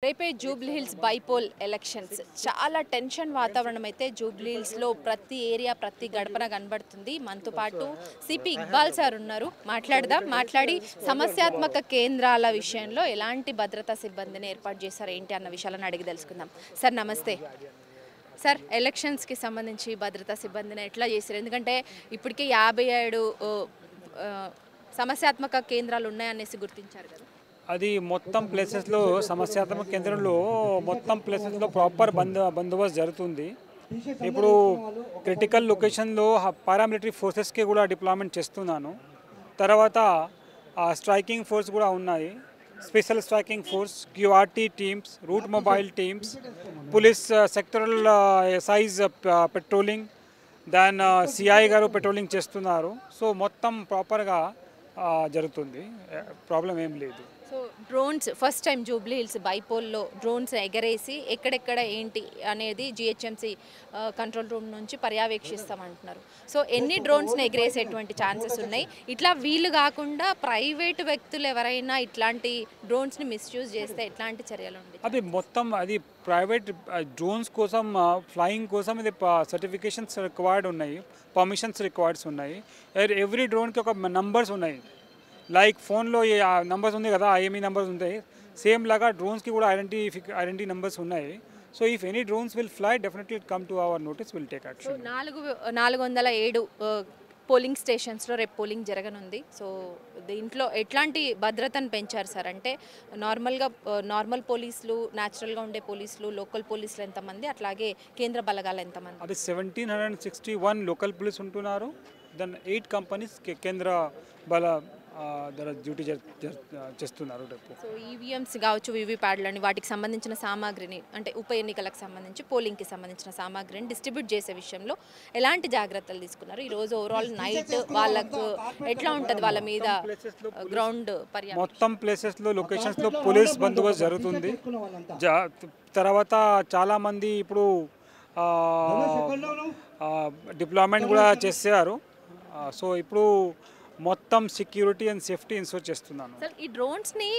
రేపే Jubilee hills bypoll elections చాలా tension వాతావరణం అయితే జూబ్లీ హిల్స్లో ప్రతి ఏరియా ప్రతి గడపన కనబడుతుంది. మనతో పాటు సిపి ఇక్బాల్ సార్ ఉన్నారు. మాట్లాడి సమస్యాత్మక కేంద్రాల విషయంలో ఎలాంటి భద్రతా సిబ్బందిని ఏర్పాటు చేశారు ఏంటి అన్న విషయాలను అడిగి తెలుసుకుందాం. సార్ నమస్తే. సార్ ఎలక్షన్స్కి సంబంధించి భద్రతా సిబ్బందిని ఎట్లా చేశారు? ఎందుకంటే ఇప్పటికే 57 సమస్యాత్మక కేంద్రాలు ఉన్నాయనేసి గుర్తించారు కదా. అది మొత్తం ప్లేసెస్లో సమస్యాత్మక కేంద్రంలో మొత్తం ప్లేసెస్లో ప్రాపర్ బందోబస్తు జరుగుతుంది. ఇప్పుడు క్రిటికల్ లొకేషన్లో పారామిలిటరీ ఫోర్సెస్కి కూడా డిప్లాయ్మెంట్ చేస్తున్నాను. తర్వాత స్ట్రైకింగ్ ఫోర్స్ కూడా ఉన్నాయి. Special striking force, QRT teams, route mobile teams, police sectoral size patrolling, దాని సిఐ గారు పెట్రోలింగ్ చేస్తున్నారు. సో మొత్తం ప్రాపర్గా జరుగుతుంది, ప్రాబ్లం ఏం లేదు. So drones first time Jubilee Hills బైపోల్లో డ్రోన్స్ ఎగరేసి ఎక్కడెక్కడ ఏంటి అనేది జిహెచ్ఎంసీ కంట్రోల్ రూమ్ నుంచి పర్యవేక్షిస్తామంటున్నారు. సో ఎన్ని డ్రోన్స్ని ఎగరేసేటువంటి ఛాన్సెస్ ఉన్నాయి? ఇట్లా వీళ్ళు కాకుండా ప్రైవేటు వ్యక్తులు ఎవరైనా ఇట్లాంటి డ్రోన్స్ని మిస్యూజ్ చేస్తే ఎట్లాంటి చర్యలు ఉంటాయి? అది మొత్తం అది ప్రైవేట్ డ్రోన్స్ కోసం ఫ్లయింగ్ కోసం ఇది సర్టిఫికేషన్స్ రిక్వైర్డ్ ఉన్నాయి, పర్మిషన్స్ రిక్వైర్డ్స్ ఉన్నాయి. ఎవ్రీ డ్రోన్కి ఒక నంబర్స్ ఉన్నాయి. లైక్ ఫోన్లో ఏ నంబర్స్ ఉంది కదా, ఐఎంఈ నంబర్స్ ఉంటాయి, సేమ్ లాగా డ్రోన్స్కి కూడా ఐడెంటిటీ నంబర్స్ ఉన్నాయి. So if any drones will fly definitely it come to our notice, will take action. 407 polling స్టేషన్స్లో రేపు పోలింగ్ జరగనుంది. సో దీంట్లో ఎట్లాంటి భద్రతను పెంచారు సార్? అంటే నార్మల్ పోలీసులు, న్యాచురల్గా ఉండే పోలీసులు, లోకల్ పోలీసులు ఎంతమంది, అట్లాగే కేంద్ర బలగాలు ఎంతమంది? అది 1761 లోకల్ పోలీస్ ఉంటున్నారు. దెన్ 8 కంపెనీస్ కేంద్ర బల డ్యూటీ చేస్తున్నారు. సో ఈవీఎంస్ కావచ్చు, వీవీప్యాడ్లని, వాటికి సంబంధించిన సామాగ్రిని, అంటే ఉప ఎన్నికలకు సంబంధించి పోలింగ్కి సంబంధించిన సామాగ్రిని డిస్ట్రిబ్యూట్ చేసే విషయంలో ఎలాంటి జాగ్రత్తలు తీసుకున్నారు? ఈరోజు ఓవరాల్ నైట్ వాళ్ళకు ఎట్లా ఉంటుంది, వాళ్ళ మీద గ్రౌండ్ పర్యావరణం మొత్తం ప్లేసెస్లో లొకేషన్స్లో పోలీస్ బందోబస్తు జరుగుతుంది. తర్వాత చాలామంది ఇప్పుడు డిప్లాయ్మెంట్ కూడా చేశారు. సో ఇప్పుడు మొత్తం సెక్యూరిటీ అండ్ సేఫ్టీ ఇన్షూర్ చేస్తున్నాను. సార్ ఈ డ్రోన్స్ని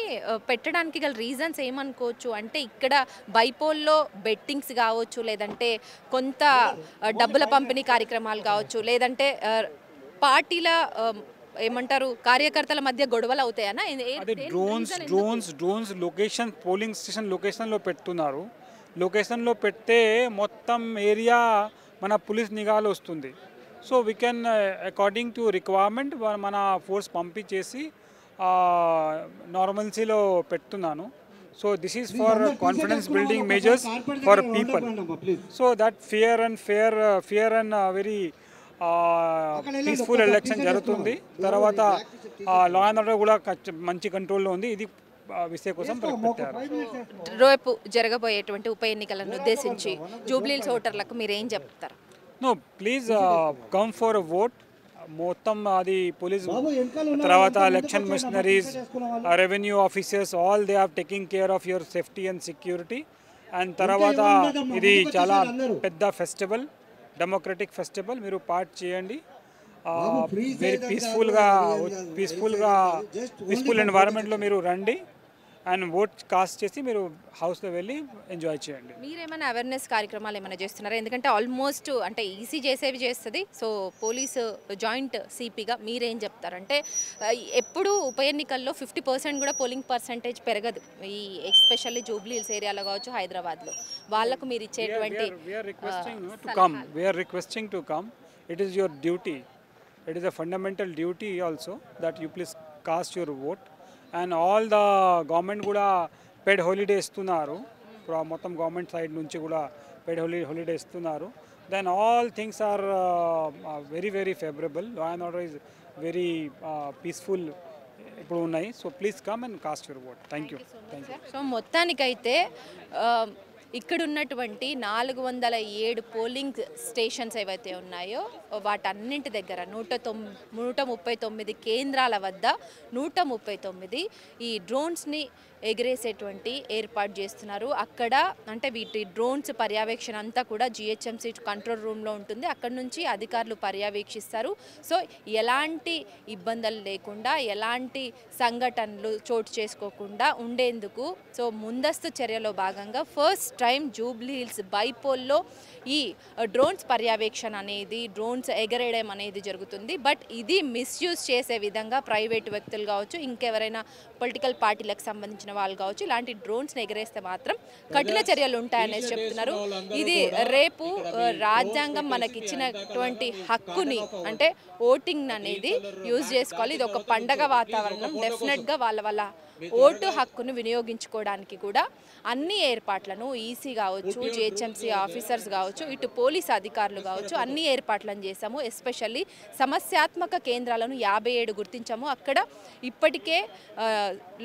పెట్టడానికి గల రీజన్స్ ఏమనుకోవచ్చు? అంటే ఇక్కడ బైపోల్లో బెట్టింగ్స్ కావచ్చు, లేదంటే కొంత డబ్బుల పంపిణీ కార్యక్రమాలు కావచ్చు, లేదంటే పార్టీల ఏమంటారు కార్యకర్తల మధ్య గొడవలు అవుతాయనా? అదే డ్రోన్స్ లొకేషన్, పోలింగ్ స్టేషన్ లొకేషన్లో పెడుతున్నారు. లొకేషన్లో పెడితే మొత్తం ఏరియా మన పోలీస్ నిఘాలో వస్తుంది. So we can according to requirement మన ఫోర్స్ పంపించేసి నార్మల్సీలో పెడుతున్నాను. So this is for confidence building measures for people. So that fear and very peaceful election జరుగుతుంది. తర్వాత లా అండ్ ఆర్డర్ కూడా మంచి కంట్రోల్లో ఉంది. ఇది విషయం కోసం పెట్టారు. రేపు జరగబోయేటువంటి ఉప ఎన్నికలను ఉద్దేశించి జూబ్లీ హిల్స్ ఓటర్లకు మీరు ఏం చెప్తారు? No, please come for a vote. మొత్తం అది పోలీస్, తర్వాత election machineries, revenue officers, all they are taking care of your safety and security. And తర్వాత ఇది చాలా పెద్ద ఫెస్టివల్, డెమోక్రటిక్ ఫెస్టివల్. మీరు పార్ట్ చేయండి. వెరీ పీస్ఫుల్ ఎన్వైరన్మెంట్లో మీరు రండి అండ్ ఓట్ కాస్ట్ చేసి మీరు హౌస్లో వెళ్ళి ఎంజాయ్ చేయండి. మీరేమైనా అవేర్నెస్ కార్యక్రమాలు ఏమైనా చేస్తున్నారా? ఎందుకంటే ఆల్మోస్ట్ అంటే ఈసీ చేసేవి చేస్తుంది. సో పోలీసు జాయింట్ సిపిగా మీరేం చెప్తారంటే ఎప్పుడు ఉప ఎన్నికల్లో 50% కూడా పోలింగ్ పర్సంటేజ్ పెరగదు, ఈ ఎస్పెషల్లీ జూబ్లీ హిల్స్ ఏరియాలో కావచ్చు, హైదరాబాద్లో. వాళ్ళకు మీరు ఇచ్చేటువంటి requesting to come. It is your duty. It is a fundamental duty also that you please cast your vote. And all the government కూడా పెయిడ్ హాలిడే ఇస్తున్నారు. మొత్తం గవర్నమెంట్ సైడ్ నుంచి కూడా పెయిడ్ హాలిడే ఇస్తున్నారు. Then all things are very favourable. Law and order is very peaceful ఇప్పుడు ఉన్నాయి. So please come and cast your vote. Thank you. So మొత్తానికైతే ఇక్కడ ఉన్నటువంటి 407 పోలింగ్ స్టేషన్స్ ఏవైతే ఉన్నాయో వాటన్నింటి దగ్గర 139 కేంద్రాల వద్ద 139 ఈ డ్రోన్స్ని ఎగిరేసేటువంటి ఏర్పాటు చేస్తున్నారు. అక్కడ అంటే వీటి డ్రోన్స్ పర్యవేక్షణ అంతా కూడా జిహెచ్ఎంసీ కంట్రోల్ రూమ్లో ఉంటుంది. అక్కడ నుంచి అధికారులు పర్యవేక్షిస్తారు. సో ఎలాంటి ఇబ్బందులు లేకుండా ఎలాంటి సంఘటనలు చోటు చేసుకోకుండా ఉండేందుకు సో ముందస్తు చర్యలో భాగంగా ఫస్ట్ టైం జూబ్లీ హిల్స్ బైపోల్లో ఈ డ్రోన్స్ పర్యవేక్షణ అనేది డ్రోన్స్ ఎగరేయడం అనేది జరుగుతుంది. బట్ ఇది మిస్యూజ్ చేసే విధంగా ప్రైవేటు వ్యక్తులు కావచ్చు, ఇంకెవరైనా పొలిటికల్ పార్టీలకు సంబంధించిన వాళ్ళు కావచ్చు, ఇలాంటి డ్రోన్స్ని ఎగరేస్తే మాత్రం కఠిన చర్యలు ఉంటాయనేసి చెప్తున్నారు. ఇది రేపు రాజ్యాంగం మనకిచ్చినటువంటి హక్కుని అంటే ఓటింగ్ అనేది యూజ్ చేసుకోవాలి. ఇది ఒక పండగ వాతావరణం. డెఫినెట్గా వాళ్ళ ఓటు హక్కును వినియోగించుకోవడానికి కూడా అన్ని ఏర్పాట్లను ఈసీ కావచ్చు, జిహెచ్ఎంసీ ఆఫీసర్స్ కావచ్చు, ఇటు పోలీస్ అధికారులు కావచ్చు అన్ని ఏర్పాట్లను చేశాము. ఎస్పెషల్లీ సమస్యాత్మక కేంద్రాలను 57 గుర్తించాము. అక్కడ ఇప్పటికే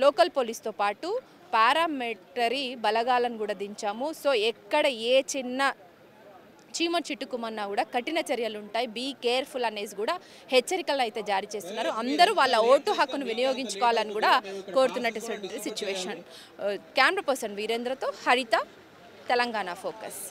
లోకల్ పోలీస్తో పాటు పారామిలిటరీ బలగాలను కూడా దించాము. సో ఎక్కడ ఏ చిన్న చీమ చిట్టుకుమన్నా కూడా కఠిన చర్యలు ఉంటాయి, బీ కేర్ఫుల్ అనేసి కూడా హెచ్చరికలు అయితే జారీ చేస్తున్నారు. అందరూ వాళ్ళ ఓటు హక్కును వినియోగించుకోవాలని కూడా కోరుతున్నట్టు సిచ్యువేషన్. కెమెరా పర్సన్ వీరేంద్రతో హరిత, తెలంగాణ ఫోకస్.